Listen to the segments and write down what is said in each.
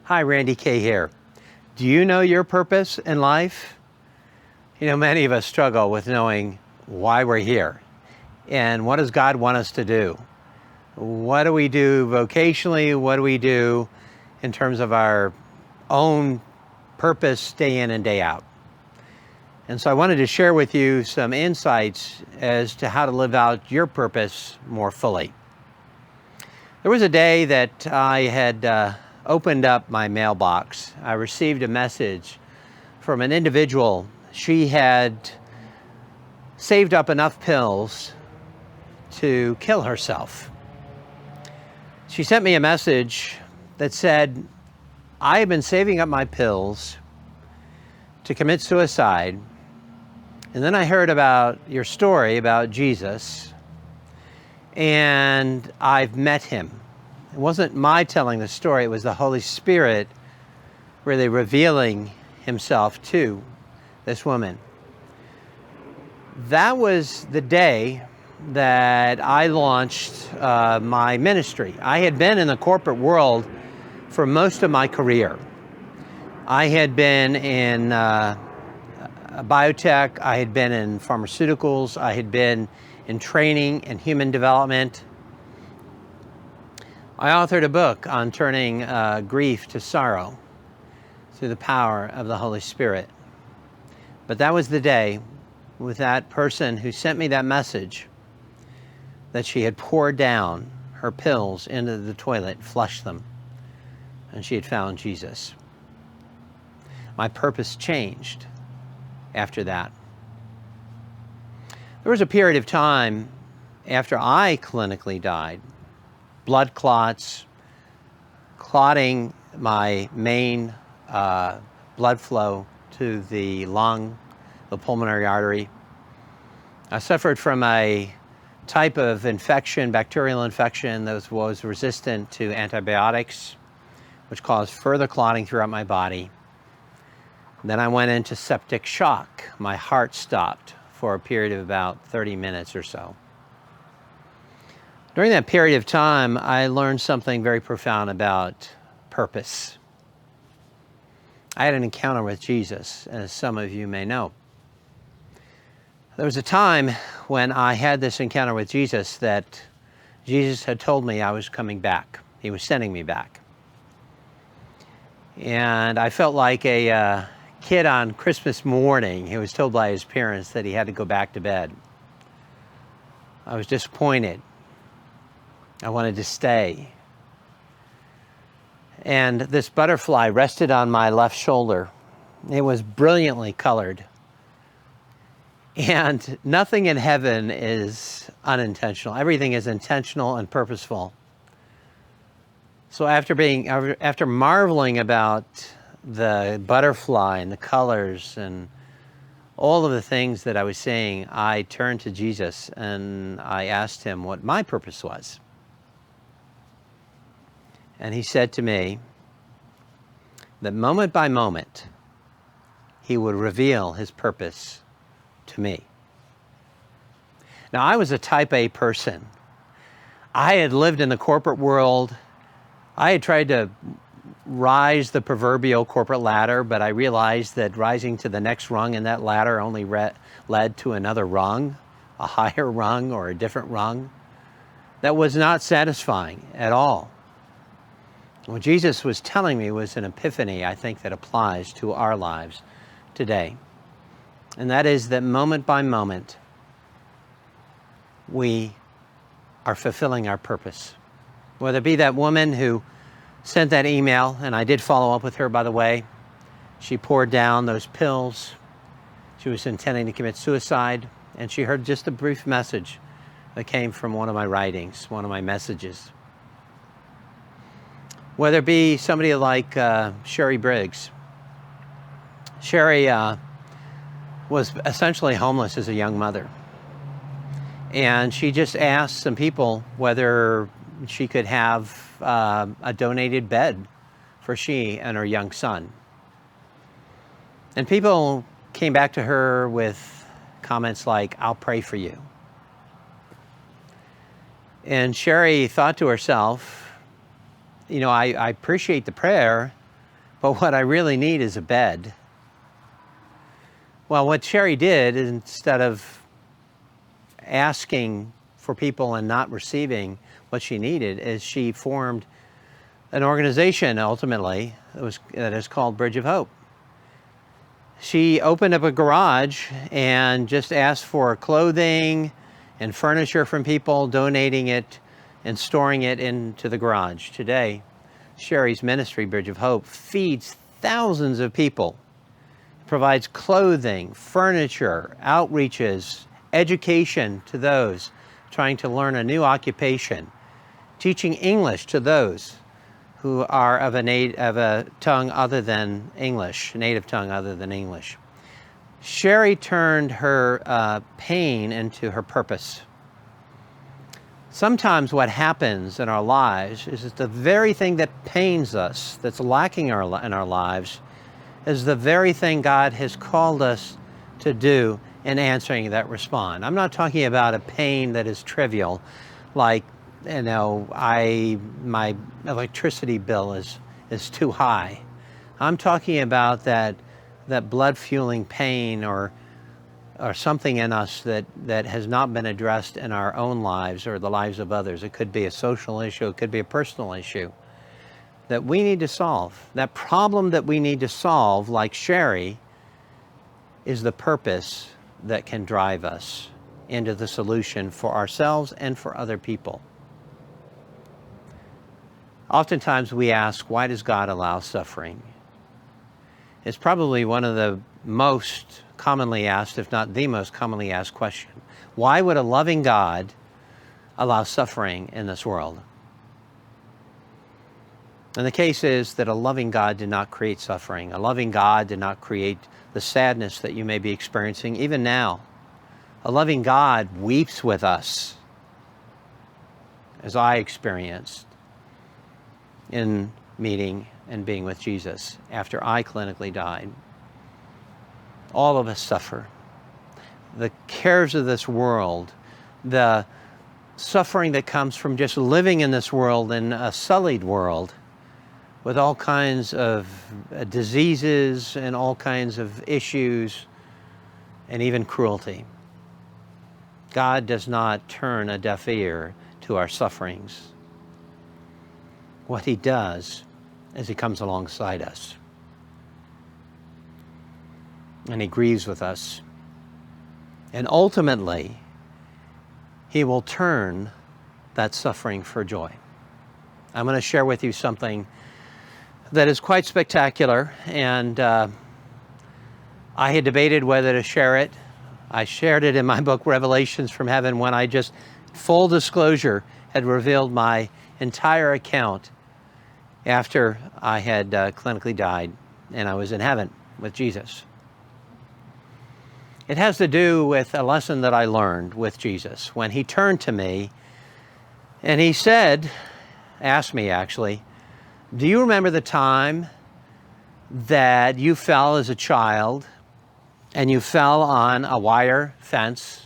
Hi, Randy Kay here. Do you know your purpose in life? You know, many of us struggle with knowing why we're here and what does God want us to do? What do we do vocationally? What do we do in terms of our own purpose day in and day out? And so I wanted to share with you some insights as to how to live out your purpose more fully. There was a day that I had opened up my mailbox. I received a message from an individual. She had saved up enough pills to kill herself. She sent me a message that said, I have been saving up my pills to commit suicide, and then I heard about your story about Jesus, and I've met him. It wasn't my telling the story, it was the Holy Spirit really revealing himself to this woman. That was the day that I launched my ministry. I had been in the corporate world for most of my career. I had been in biotech, I had been in pharmaceuticals, I had been in training and human development. I authored a book on turning grief to sorrow through the power of the Holy Spirit. But that was the day with that person who sent me that message that she had poured down her pills into the toilet, flushed them, and she had found Jesus. My purpose changed after that. There was a period of time after I clinically died, blood clots, clotting my main blood flow to the lung, the pulmonary artery. I suffered from a type of infection, bacterial infection, that was resistant to antibiotics, which caused further clotting throughout my body. Then I went into septic shock. My heart stopped for a period of about 30 minutes or so. During that period of time, I learned something very profound about purpose. I had an encounter with Jesus, as some of you may know. There was a time when I had this encounter with Jesus that Jesus had told me I was coming back. He was sending me back. And I felt like a kid on Christmas morning who was told by his parents that he had to go back to bed. I was disappointed. I wanted to stay. And this butterfly rested on my left shoulder. It was brilliantly colored. And nothing in heaven is unintentional. Everything is intentional and purposeful. So after marveling about the butterfly and the colors and all of the things that I was seeing, I turned to Jesus and I asked him what my purpose was. And he said to me that moment by moment, he would reveal his purpose to me. Now, I was a type A person. I had lived in the corporate world. I had tried to rise the proverbial corporate ladder, but I realized that rising to the next rung in that ladder only led to another rung, a higher rung or a different rung. That was not satisfying at all. What Jesus was telling me was an epiphany, I think, that applies to our lives today. And that is that moment by moment, we are fulfilling our purpose. Whether it be that woman who sent that email, and I did follow up with her, by the way. She poured down those pills. She was intending to commit suicide, and she heard just a brief message that came from one of my writings, one of my messages. Whether it be somebody like Sherry Briggs. Sherry was essentially homeless as a young mother. And she just asked some people whether she could have a donated bed for she and her young son. And people came back to her with comments like, "I'll pray for you." And Sherry thought to herself, you know, I appreciate the prayer, but what I really need is a bed. Well, what Sherry did, instead of asking for people and not receiving what she needed, is she formed an organization ultimately that is called Bridge of Hope. She opened up a garage and just asked for clothing and furniture from people, donating it and storing it into the garage. Today, Sherry's ministry, Bridge of Hope, feeds thousands of people, provides clothing, furniture, outreaches, education to those trying to learn a new occupation, teaching English to those who are of a tongue other than English, native tongue other than English. Sherry turned her pain into her purpose. Sometimes what happens in our lives is that the very thing that pains us, that's lacking in our lives, is the very thing God has called us to do in answering that response. I'm not talking about a pain that is trivial, like, my electricity bill is too high. I'm talking about that blood fueling pain or something in us that has not been addressed in our own lives or the lives of others. It could be a social issue, it could be a personal issue that we need to solve. That problem that we need to solve, like Sherry, is the purpose that can drive us into the solution for ourselves and for other people. Oftentimes we ask, why does God allow suffering? It's probably one of the most commonly asked, if not the most commonly asked question. Why would a loving God allow suffering in this world? And the case is that a loving God did not create suffering. A loving God did not create the sadness that you may be experiencing even now. A loving God weeps with us, as I experienced in meeting and being with Jesus after I clinically died. All of us suffer. The cares of this world, the suffering that comes from just living in this world, in a sullied world, with all kinds of diseases and all kinds of issues and even cruelty. God does not turn a deaf ear to our sufferings. What He does is He comes alongside us and He grieves with us. And ultimately, He will turn that suffering for joy. I'm going to share with you something that is quite spectacular, and I had debated whether to share it. I shared it in my book, Revelations from Heaven, when I just, full disclosure, had revealed my entire account after I had clinically died and I was in heaven with Jesus. It has to do with a lesson that I learned with Jesus when He turned to me and He said, asked me actually, do you remember the time that you fell as a child and you fell on a wire fence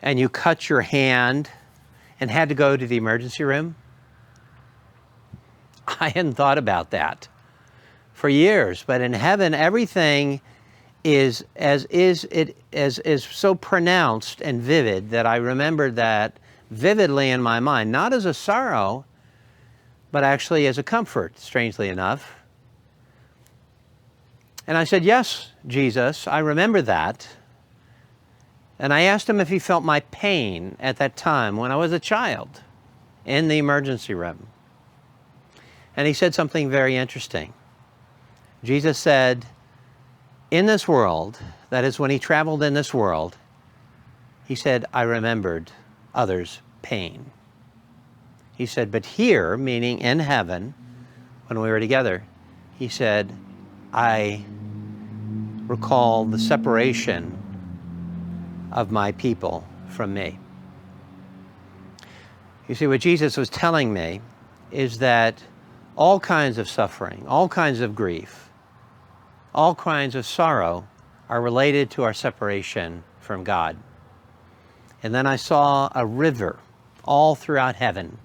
and you cut your hand and had to go to the emergency room? I hadn't thought about that for years, but in heaven, everything is so pronounced and vivid that I remembered that vividly in my mind, not as a sorrow, but actually as a comfort, strangely enough. And I said, yes, Jesus, I remember that. And I asked Him if He felt my pain at that time when I was a child in the emergency room. And He said something very interesting. Jesus said, in this world, that is when He traveled in this world, He said, I remembered others' pain. He said, but here, meaning in heaven, when we were together, He said, I recall the separation of my people from me. You see, what Jesus was telling me is that all kinds of suffering, all kinds of grief, all kinds of sorrow are related to our separation from God. And then I saw a river all throughout heaven,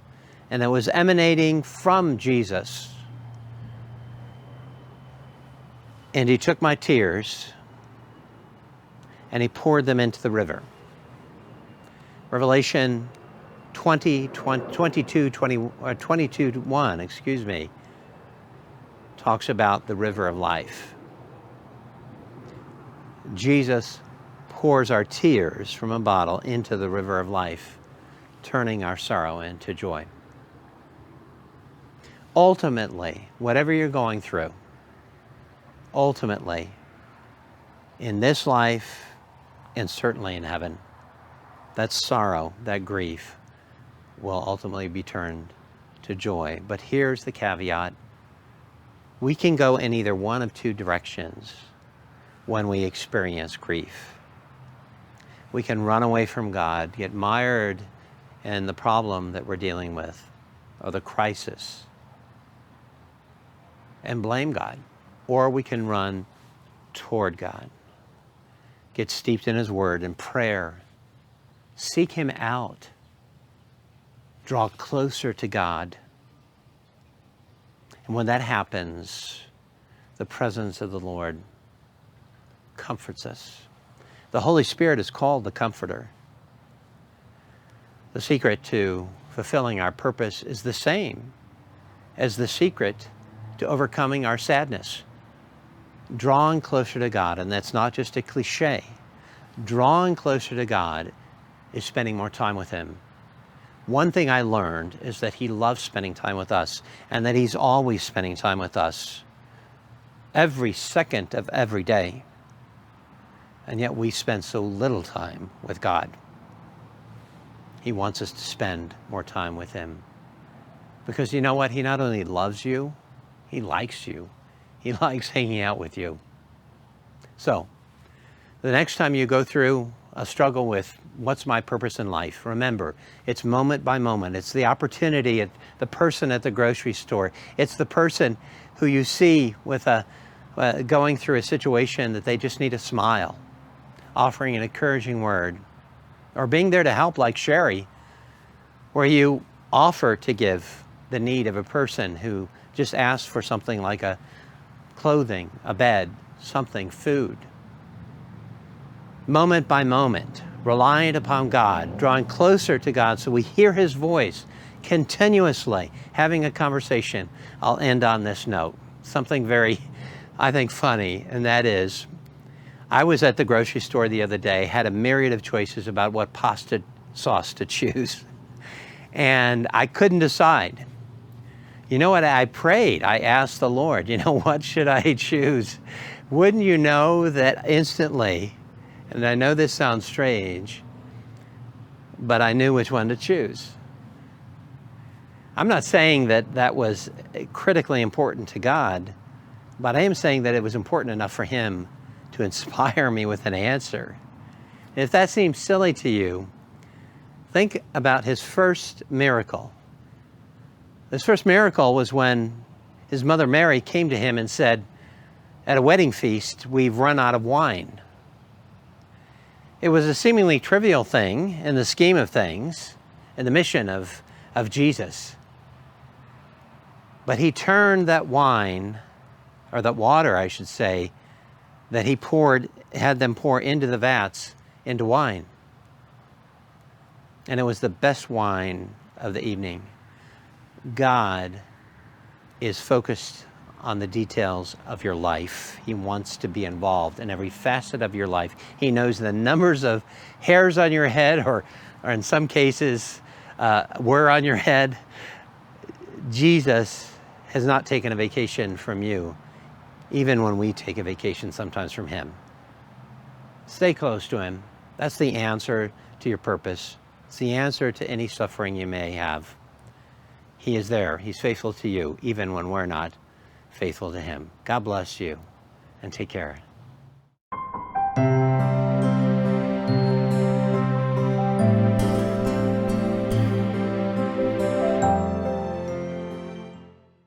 and it was emanating from Jesus. And he took my tears and he poured them into the river. Revelation 22:1, talks about the river of life. Jesus pours our tears from a bottle into the river of life, turning our sorrow into joy. Ultimately, whatever you're going through, ultimately, in this life and certainly in heaven, that sorrow, that grief, will ultimately be turned to joy. But here's the caveat. We can go in either one of two directions when we experience grief. We can run away from God, get mired in the problem that we're dealing with, or the crisis, and blame God. Or we can run toward God, get steeped in His Word and prayer, seek Him out, draw closer to God. And when that happens, the presence of the Lord comforts us. The Holy Spirit is called the Comforter. The secret to fulfilling our purpose is the same as the secret to overcoming our sadness. Drawing closer to God, and that's not just a cliche. Drawing closer to God is spending more time with Him. One thing I learned is that He loves spending time with us, and that He's always spending time with us every second of every day. And yet we spend so little time with God. He wants us to spend more time with Him. Because you know what? He not only loves you, He likes you. He likes hanging out with you. So, the next time you go through a struggle with what's my purpose in life, remember, it's moment by moment. It's the opportunity, the person at the grocery store. It's the person who you see with going through a situation that they just need a smile, offering an encouraging word, or being there to help like Sherry, where you offer to give the need of a person who just asks for something like a clothing, a bed, something, food. Moment by moment, relying upon God, drawing closer to God so we hear His voice continuously, having a conversation. I'll end on this note. Something very, I think, funny, and that is, I was at the grocery store the other day, had a myriad of choices about what pasta sauce to choose, and I couldn't decide. You know what? I prayed. I asked the Lord, what should I choose? Wouldn't you know that instantly, and I know this sounds strange, but I knew which one to choose. I'm not saying that that was critically important to God, but I am saying that it was important enough for Him to inspire me with an answer. And if that seems silly to you, think about His first miracle. His first miracle was when His mother Mary came to Him and said, at a wedding feast, we've run out of wine. It was a seemingly trivial thing in the scheme of things, in the mission of Jesus. But He turned that wine, or that water, I should say, that He had them pour into the vats, into wine. And it was the best wine of the evening. God is focused on the details of your life. He wants to be involved in every facet of your life. He knows the numbers of hairs on your head, or in some cases, were on your head. Jesus has not taken a vacation from you, even when we take a vacation sometimes from Him. Stay close to Him. That's the answer to your purpose. It's the answer to any suffering you may have. He is there. He's faithful to you, even when we're not faithful to Him. God bless you, and take care.